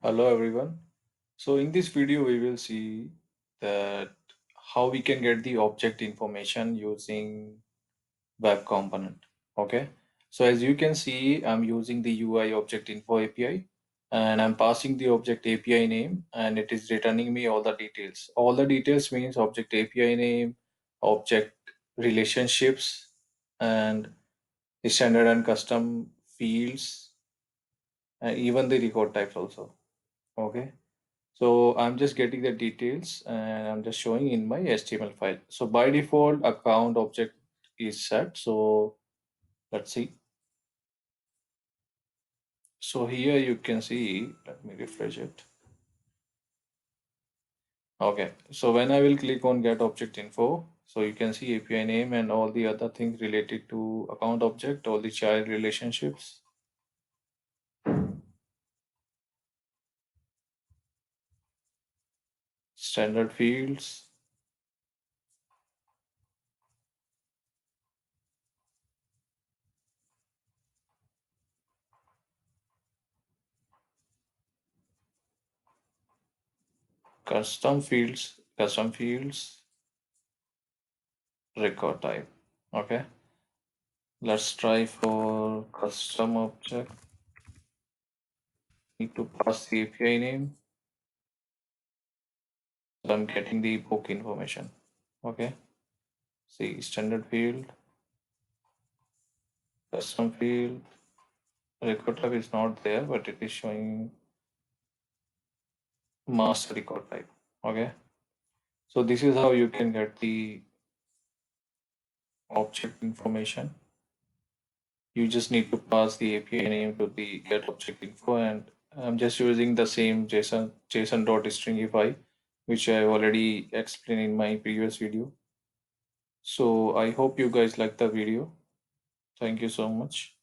Hello everyone. So in this video we will see that how we can get the object information using web component. Okay. So as you can see, I'm using the UI object info API and I'm passing the object API name and it is returning me all the details. All the details means object API name, object relationships and standard and custom fields and even the record types also. Okay. So I'm just getting the details and I'm just showing in my HTML file. So by default, account object is set. So let's see. So here you can see, let me refresh it. Okay. So when I will click on get object info, so you can see API name and all the other things related to account object, all the child relationships, standard fields, custom fields, record type. Okay. Let's try for custom object. Need to pass the API name. So I'm getting the book information. Okay. See standard field, custom field, record type is not there, but it is showing master record type. Okay. So this is how you can get the object information. You just need to pass the API name to the get object info, and I'm just using the same JSON.stringify, which I already explained in my previous video. So I hope you guys like the video. Thank you so much.